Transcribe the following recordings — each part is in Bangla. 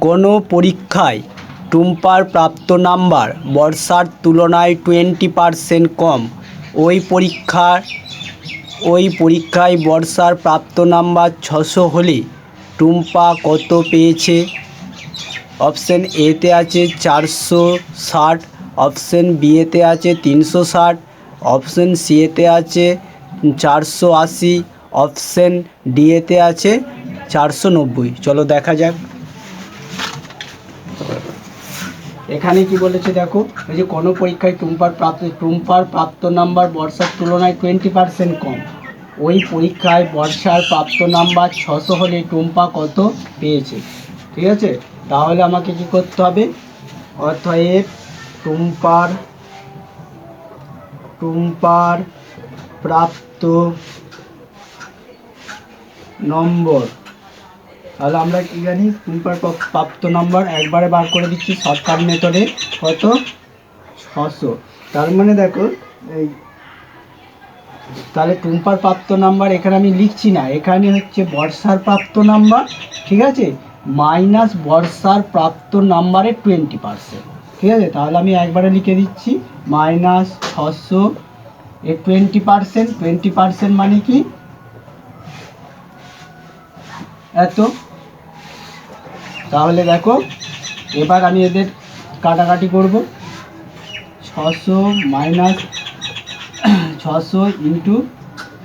কোনো পরীক্ষায় টুম্পার প্রাপ্ত নাম্বার বর্ষার তুলনায় 20% কম, ওই পরীক্ষায় বর্ষার প্রাপ্ত নাম্বার 600 হলে টুম্পা কত পেয়েছে? অপশান এতে আছে 460, অপশান বিতে আছে 360, অপশান সিতে আছে 480, অপশান ডিতে আছে 490। চলো দেখা যাক এখানে কি বলেছে। দেখো, এই যে কোনো পরীক্ষায় টুম্পার প্রাপ্ত নাম্বার বর্ষার তুলনায় 20% কম, ওই পরীক্ষায় বর্ষার প্রাপ্ত নাম্বার 600 হলে টুম্পা কত পেয়েছে। ঠিক আছে, তাহলে আমাকে কি করতে হবে? অতএব টুম্পার প্রাপ্ত নম্বর, তাহলে আমরা কি জানি? টুম্পার প্রাপ্ত নম্বর একবারে বার করে দিচ্ছি শর্টকাট মেথডে, কত? 600। তার মানে দেখো, এই তাহলে টুম্পার প্রাপ্ত নাম্বার এখানে আমি লিখছি না, এখানে হচ্ছে বর্ষার প্রাপ্ত নাম্বার, ঠিক আছে, মাইনাস বর্ষার প্রাপ্ত নাম্বারের 20%। ঠিক আছে, তাহলে আমি একবারে লিখে দিচ্ছি মাইনাস 600 এর 20%। 20% মানে কি? এত। তাহলে দেখো, এবার আমি এদের কাটাকাটি করব। 600 মাইনাস 600 ইন্টু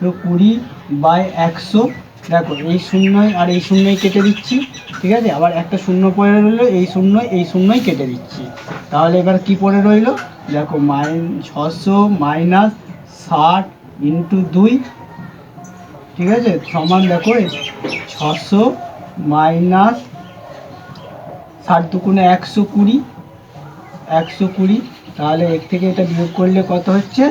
20/100। দেখো, এই শূন্যই আর এই শূন্যই কেটে দিচ্ছি। ঠিক আছে, আবার একটা শূন্য পড়ে রইলো, এই শূন্যই কেটে দিচ্ছি। তাহলে এবার কি পড়ে রইলো? দেখো, 600 মাইনাস 60 ইন্টু 2, ঠিক আছে, সমান দেখো 600 মাইনাস 60 দুগুণে 120, 120। তাহলে এর থেকে এটা বিয়োগ করলে কত হচ্ছে?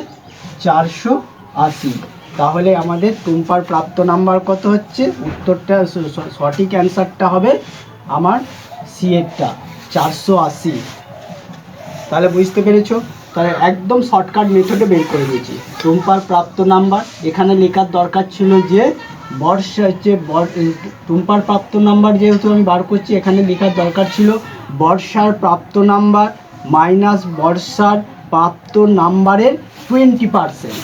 480। তাহলে আমাদের টুম্পার প্রাপ্ত নাম্বার কত হচ্ছে? উত্তরটা, সঠিক অ্যান্সারটা হবে আমার সি এরটা, 480। তাহলে বুঝতে পেরেছো? তাহলে একদম শর্টকাট মেথডে বের করে দিয়েছি টুম্পার প্রাপ্ত নাম্বার। এখানে লেখার দরকার ছিল যে টুম্পার প্রাপ্ত নাম্বার, যেহেতু আমি বার করছি, এখানে লেখার দরকার ছিল বর্ষার প্রাপ্ত নাম্বার মাইনাস বর্ষার প্রাপ্ত নাম্বারের 20%।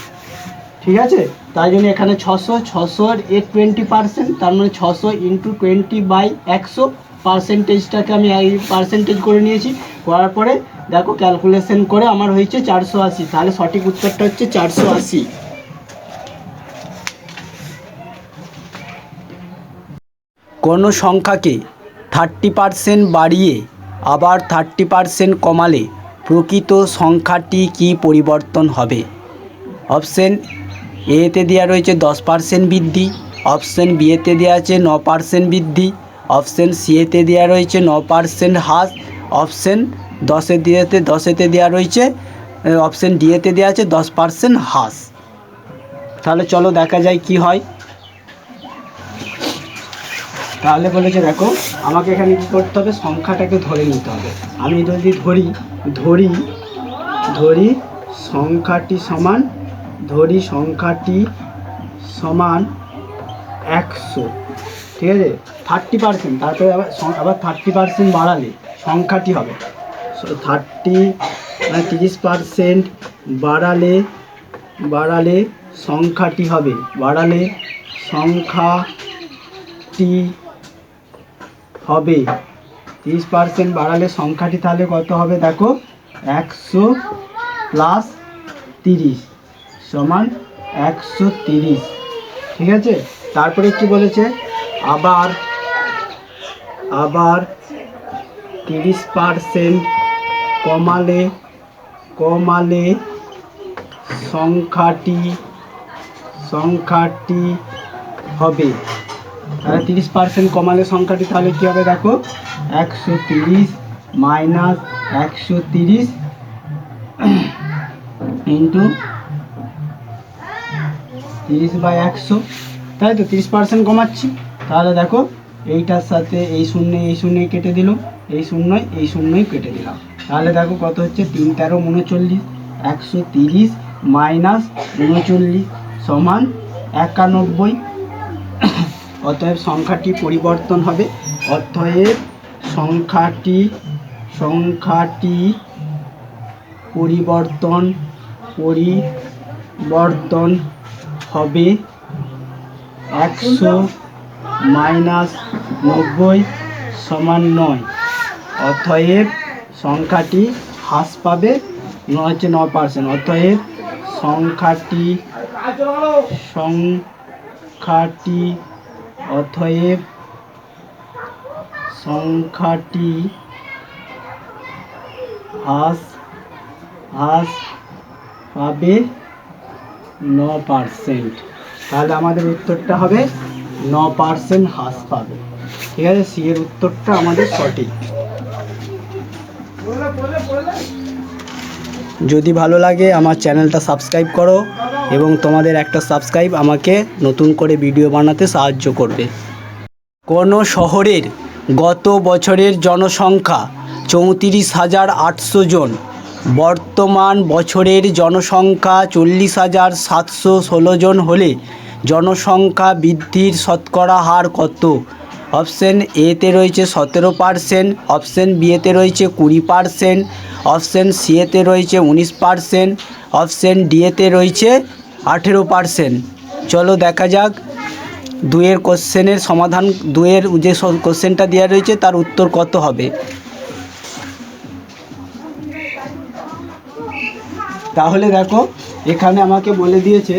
ঠিক আছে, তাই জন্য এখানে 600 এর 20%, তার মানে 600 ইন্টু 20/100, পার্সেন্টেজটাকে আমি পার্সেন্টেজ করে নিয়েছি। করার পরে দেখো, ক্যালকুলেশন করে আমার হয়েছে 480। তাহলে সঠিক উত্তরটা হচ্ছে 480। কোনো সংখ্যাকে 30% বাড়িয়ে আবার 30% কমালে প্রকৃত সংখ্যাটি কি পরিবর্তন হবে? অপশান এতে দেওয়া রয়েছে 10% বৃদ্ধি, অপশান বিতে দেওয়া আছে 9% বৃদ্ধি, অপশান সিতে দেওয়া রয়েছে 9% হ্রাস, অপশান 10এতে দেওয়া রয়েছে, অপশান ডিতে দেওয়া আছে 10% হ্রাস। তাহলে চলো দেখা যায় কি হয়। তাহলে বলেছে, দেখো, আমাকে এখানে কী করতে হবে? সংখ্যাটাকে ধরে নিতে হবে। আমি যদি ধরি সংখ্যাটি সমান 100। ঠিক আছে, 30%, তারপরে আবার 30% বাড়ালে সংখ্যাটি হবে 30% বাড়ালে সংখ্যাটি হবে, সংখ্যাটি হবে 30% বাড়ালে সংখ্যাটি তাহলে কত হবে? দেখো, 100 প্লাস 30 সমান 130। ঠিক আছে, তারপরে কি বলেছে? আবার 30% কমালে সংখ্যাটি হবে, তাহলে 30% কমালে সংখ্যাটি তাহলে কী হবে? দেখো, 130 মাইনাস 130 ইন্টু 30/100। তাই তো, 30% কমাচ্ছি। তাহলে দেখো, এইটার সাথে এই শূন্যই কেটে দিল, এই শূন্যই কেটে দিলাম। তাহলে দেখো কত হচ্ছে? 3 × 13 = 39, 130 মাইনাস 39 সমান 91। অতএব সংখ্যাটি পরিবর্তন হবে। অতএব সংখ্যাটি পরিবর্তন হবে 100 মাইনাস 90 সমান 9। অতএব সংখ্যাটি হ্রাস পাবে 9%। অতএব সংখ্যাটি হ্রাস পাবে 9%। তাহলে আমাদের উত্তরটা হবে 9% হ্রাস পাবে। ঠিক আছে, সি এর উত্তরটা আমাদের সঠিক। যদি ভালো লাগে আমার চ্যানেলটা সাবস্ক্রাইব করো এবং তোমাদের একটা সাবস্ক্রাইব আমাকে নতুন করে ভিডিও বানাতে সাহায্য করবে। কোনো শহরের গত বছরের জনসংখ্যা 34,800 জন। বর্তমান বছরের জনসংখ্যা 40,716 জন হলে জনসংখ্যা বৃদ্ধির শতকরা হার কত? অপশন এতে রয়েছে 17%, অপশন বিতে রয়েছে 20%, অপশন সিতে রয়েছে 19%, অপশন ডিতে রয়েছে 18%। চলো দেখা যাক দুয়ের কোশ্চেনের সমাধান, দুয়ের যে কোশ্চেনটা দেওয়া রয়েছে তার উত্তর কত হবে। তাহলে দেখো এখানে আমাকে বলে দিয়েছে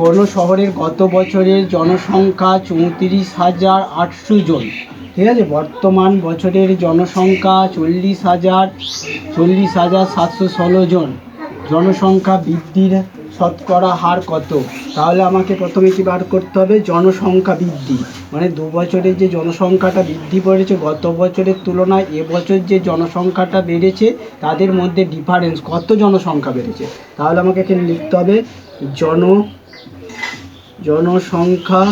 কোনো শহরের গত বছরের জনসংখ্যা 34,800 জন। ঠিক আছে, বর্তমান বছরের জনসংখ্যা 40,716 জন। জনসংখ্যা বৃদ্ধির শতকরা হার কত? তাহলে আমাকে প্রথমে কি বার করতে হবে? জনসংখ্যা বৃদ্ধি, মানে 2 বছরের যে জনসংখ্যাটা বৃদ্ধি করেছে গত বছরের তুলনায় এবছর যে জনসংখ্যাটা বেড়েছে তাদের মধ্যে ডিফারেন্স কত জনসংখ্যা বেড়েছে। তাহলে আমাকে এখানে লিখতে হবে জনসংখ্যা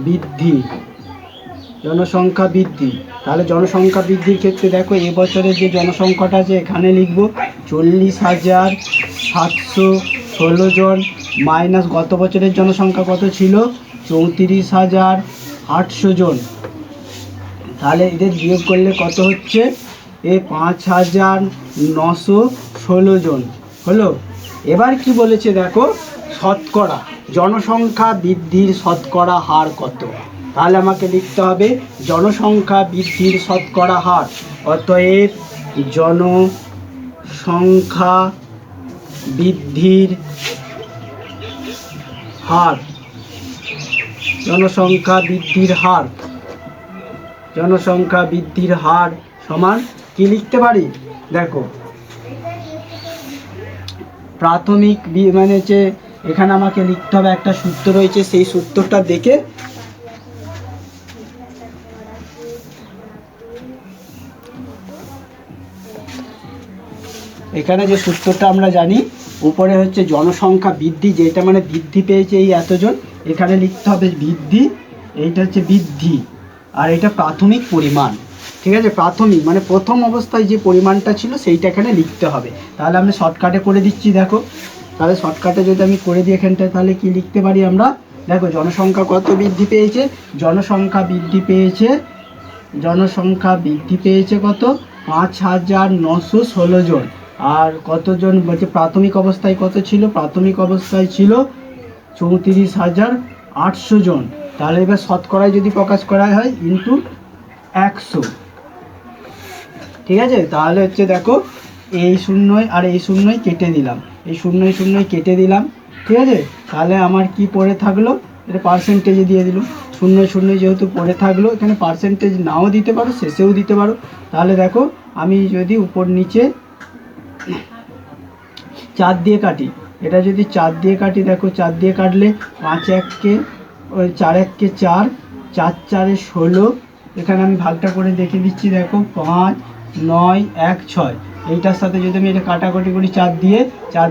বৃদ্ধি। তাহলে জনসংখ্যা বৃদ্ধির ক্ষেত্রে দেখো এবছরের যে জনসংখ্যাটা আছে এখানে লিখব 40,716 জন মাইনাস গত বছরের জনসংখ্যা কত ছিল? 34,800 জন। তাহলে এদের বিয়োগ করলে কত হচ্ছে? 5,916 জন হলো। এবার কি বলেছে দেখো, শতকরা জনসংখ্যা বৃদ্ধির শতকরা হার কত? তাহলে আমাকে লিখতে হবে জনসংখ্যা বৃদ্ধির শতকরা হার। অতএব জনসংখ্যা বৃদ্ধির হার সমান কি লিখতে পারি? দেখো প্রাথমিক মানে হচ্ছে এখানে আমাকে লিখতে হবে একটা সূত্র রয়েছে, সেই সূত্রটা দেখে এখানে যে সূত্রটা আমরা জানি, উপরে হচ্ছে জনসংখ্যা বৃদ্ধি, যেটা মানে বৃদ্ধি পেয়েছে এই এতজন, এখানে লিখতে হবে বৃদ্ধি, এইটা হচ্ছে বৃদ্ধি, আর এটা প্রাথমিক পরিমাণ। ঠিক আছে, প্রাথমিক মানে প্রথম অবস্থায় যে পরিমাণটা ছিল সেইটা এখানে লিখতে হবে। তাহলে আমি শর্টকাটে করে দিচ্ছি। দেখো তাহলে শর্টকাটে যদি আমি করে দিই এখানটায়, তাহলে কি লিখতে পারি আমরা? দেখো জনসংখ্যা কত বৃদ্ধি পেয়েছে? জনসংখ্যা বৃদ্ধি পেয়েছে কত? 5,916 জন। আর কতজন বলছে প্রাথমিক অবস্থায় কত ছিল? প্রাথমিক অবস্থায় ছিল 34,800 জন। তাহলে এবার শতকরায় যদি প্রকাশ করা হয় ইন্টু 100। ঠিক আছে, তাহলে হচ্ছে দেখো এই শূন্যই আর এই শূন্যই কেটে দিলাম, এই শূন্যই কেটে দিলাম। ঠিক আছে, তাহলে আমার কি পড়ে থাকলো? এটা পার্সেন্টেজে দিয়ে দিলাম। শূন্য যেহেতু পড়ে থাকলো, এখানে পার্সেন্টেজ নাও দিতে পারো, শেষেও দিতে পারো। তাহলে দেখো আমি যদি উপর নিচে 4 দিয়ে কাটি, এটা যদি 4 দিয়ে কাটি, দেখো 4 দিয়ে কাটলে 5 1 ওই 4 1 4, 4 4 16। এখানে আমি ভাগটা করে দেখে দিচ্ছি। দেখো 5 9 1 6, এইটার সাথে যদি আমি এটা কাটাকাটি করি 4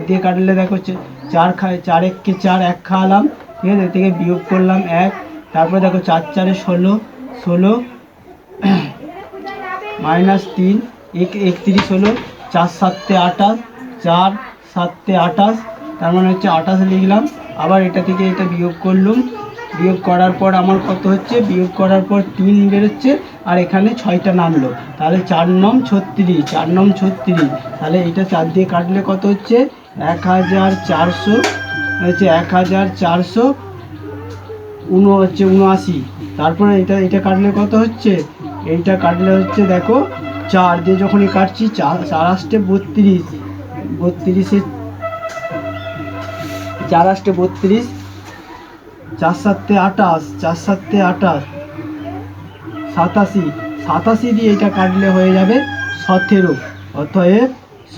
দিয়ে কাটলে দেখো 4 4 1 4, 1 খাওয়ালাম। ঠিক আছে, এর থেকে বিয়োগ করলাম 1, তারপরে দেখো 4 4 16 মাইনাস 3 31 হলো, 4 7 28, 4 7 28, তার মানে হচ্ছে 28 লিখলাম। আবার এটা থেকে এটা বিয়োগ করলাম, বিয়োগ করার পর আমার কত হচ্ছে, বিয়োগ করার পর 3 বেরোচ্ছে আর এখানে 6টা নামলো, তাহলে 4 নং 36, 4 নং 36, তাহলে এটা 4 দিয়ে কাটলে কত হচ্ছে 1400, হচ্ছে 1400 হচ্ছে 79। তারপরে এটা কাটলে কত হচ্ছে, এইটা কাটলে হচ্ছে দেখো 4 দিয়ে যখনই কাটছি 4 8 32, 32 4 8 32, 4 7 28, 4 7 28, 87, 87 দিয়ে এটা কাটলে হয়ে যাবে 17, অতএব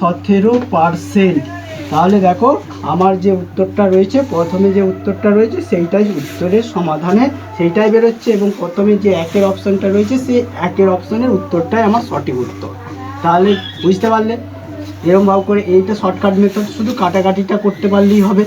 17%। তাহলে দেখো আমার যে উত্তরটা রয়েছে, প্রথমে যে উত্তরটা রয়েছে সেইটাই উত্তরের সমাধানে সেইটাই বেরোচ্ছে, এবং প্রথমে যে একের অপশানটা রয়েছে সেই একের অপশানের উত্তরটাই আমার সঠিক উত্তর। তাহলে বুঝতে পারলে এরকমভাবে করে এইটা শর্টকাট মেথড, শুধু কাটাকাটিটা করতে পারলেই হবে।